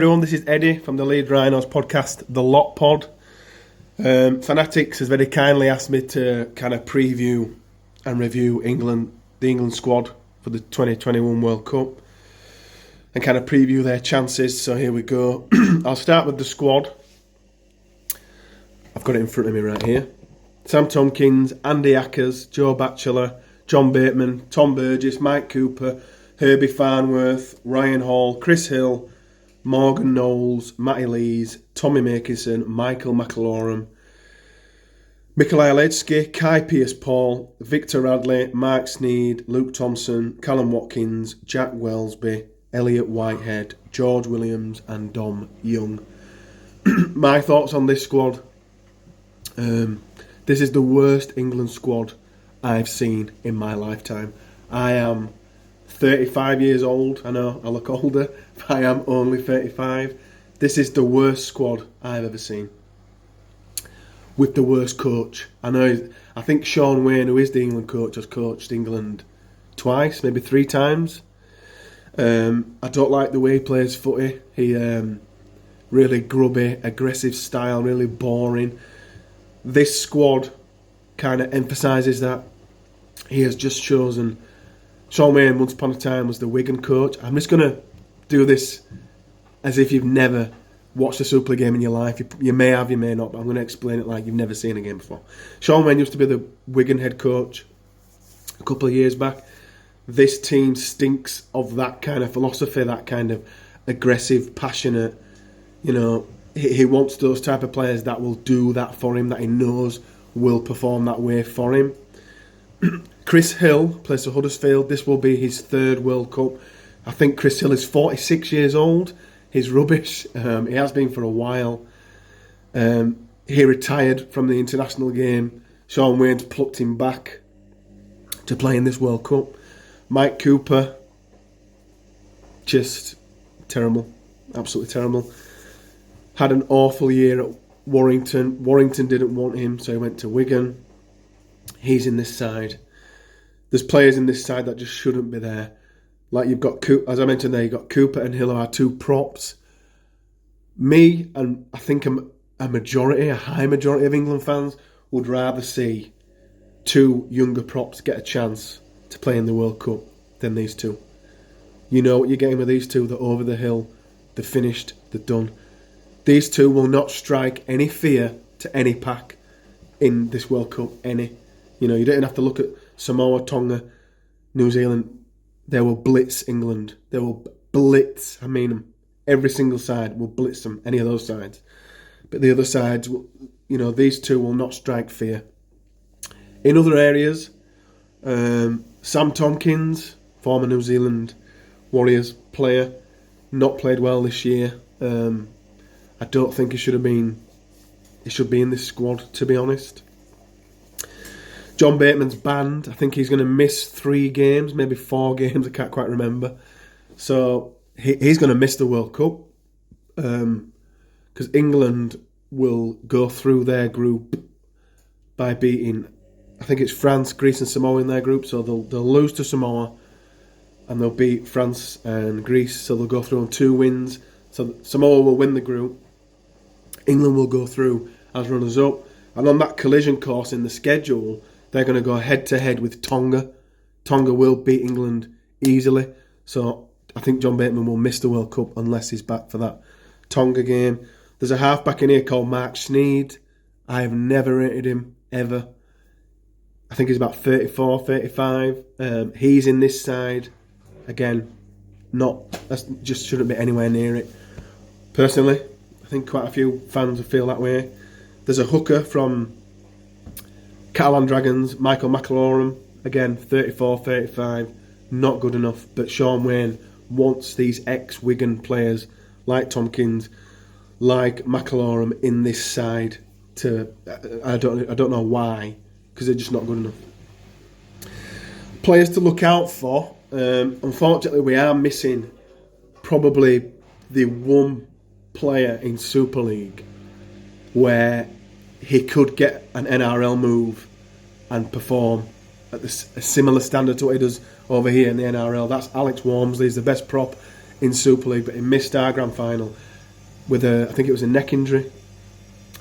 everyone, this is Eddy from the Leeds Rhinos podcast, The Lot Pod. Fanatics has very kindly asked me to kind of preview and review the England squad for the 2021 World Cup and kind of preview their chances. So here we go. I'll start with the squad. I've got it in front of me right here. Sam Tomkins, Andy Ackers, Joe Batchelor, John Bateman, Tom Burgess, Mike Cooper, Herbie Farnworth, Ryan Hall, Chris Hill, Morgan Knowles, Matty Lees, Tommy Makinson, Michael McAlorum, Mikolaj Aledski, Kai Pearce-Paul, Victor Radley, Mark Sneed, Luke Thompson, Callum Watkins, Jack Welsby, Elliot Whitehead, George Williams and Dom Young. My thoughts on this squad. This is the worst England squad I've seen in my lifetime. I am 35 years old. I know I look older, but I am only 35. This is the worst squad I've ever seen. With the worst coach. I think Sean Wayne, who is the England coach, has coached England twice, maybe 3 times. I don't like the way he plays footy. He really grubby, aggressive style, really boring. This squad kind of emphasises that. He has just chosen... Sean Wayne, once upon a time, was the Wigan coach. I'm just going to do this as if you've never watched a Super League game in your life. You may have, you may not, but I'm going to explain it like you've never seen a game before. Sean Wayne used to be the Wigan head coach a couple of years back. This team stinks of that kind of philosophy, that kind of aggressive, passionate, he wants those type of players that will do that for him, that he knows will perform that way for him. Chris Hill plays for Huddersfield. This will be his 3rd World Cup. I think Chris Hill is 46 years old. He's rubbish. He has been for a while. He retired from the international game. Sean Wayne's plucked him back to play in this World Cup. Mike Cooper, just terrible. Absolutely terrible. Had an awful year at Warrington. Warrington didn't want him, so he went to Wigan. He's in this side. There's players in this side that just shouldn't be there. Like you've got, as I mentioned there, you've got Cooper and Hill, are 2 props. Me, and I think a high majority of England fans would rather see 2 younger props get a chance to play in the World Cup than these 2. You know what you're getting with these 2. They're over the hill. They're finished. They're done. These 2 will not strike any fear to any pack in this World Cup. You don't even have to look at Samoa, Tonga, New Zealand. They will blitz England. They will blitz. Every single side will blitz them. Any of those sides, but the other sides, these 2 will not strike fear. In other areas, Sam Tomkins, former New Zealand Warriors player, not played well this year. I don't think he should be in this squad, to be honest. John Bateman's banned. I think he's going to miss 3 games, maybe 4 games. I can't quite remember. So he's going to miss the World Cup because England will go through their group by beating, I think it's France, Greece and Samoa in their group. So they'll lose to Samoa and they'll beat France and Greece. So they'll go through on 2 wins. So Samoa will win the group. England will go through as runners-up. And on that collision course in the schedule, they're going to go head-to-head with Tonga. Tonga will beat England easily. So I think John Bateman will miss the World Cup unless he's back for that Tonga game. There's a half-back in here called Mark Sneed. I have never rated him, ever. I think he's about 34, 35. He's in this side. Again, just shouldn't be anywhere near it. Personally, I think quite a few fans will feel that way. There's a hooker from Catalan Dragons, Michael McAlorum, again 34, 35, not good enough. But Sean Wayne wants these ex-Wigan players like Tomkins, like McAlorum in this side. I don't know why, because they're just not good enough. Players to look out for. Unfortunately, we are missing probably the one player in Super League where he could get an NRL move and perform at a similar standard to what he does over here in the NRL. That's Alex Walmsley. He's the best prop in Super League, but he missed our grand final. with I think it was a neck injury,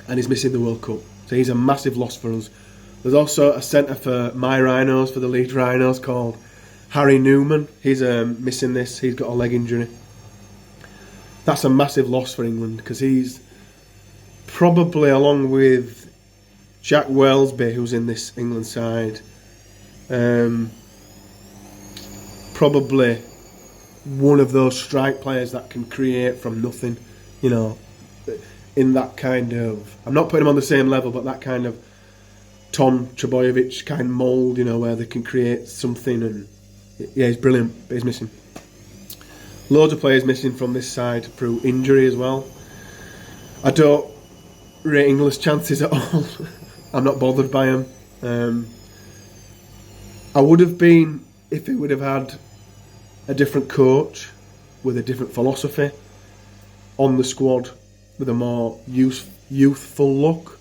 and he's missing the World Cup. So he's a massive loss for us. There's also a centre for my Rhinos, for the Leeds Rhinos, called Harry Newman. He's missing this. He's got a leg injury. That's a massive loss for England, because he's probably, along with Jack Wellesby, who's in this England side, probably one of those strike players that can create from nothing, you know, in that kind of, I'm not putting him on the same level, but that kind of Tom Trebojevic kind of mould, you know, where they can create something. And yeah, he's brilliant, but he's missing. Loads of players missing from this side through injury as well. I don't rate England's chances at all. I'm not bothered by them. I would have been if he would have had a different coach with a different philosophy on the squad, with a more youthful look.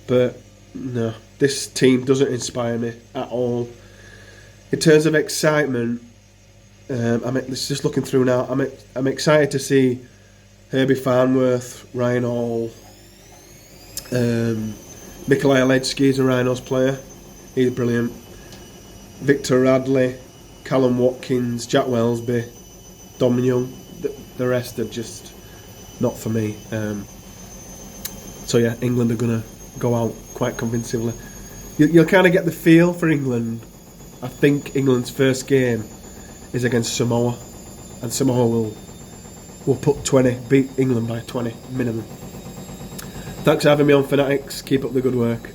But no, this team doesn't inspire me at all. In terms of excitement, just looking through now, I'm excited to see Herbie Farnworth, Ryan Hall, Mikolaj Aledski is a Rhinos player. He's brilliant. Victor Radley, Callum Watkins, Jack Wellesby, Dom Young. The rest are just not for me. So yeah, England are going to go out quite convincingly. You'll kind of get the feel for England. I think England's first game is against Samoa, and Samoa will beat England by 20 minimum. Thanks for having me on, Fanatics. Keep up the good work.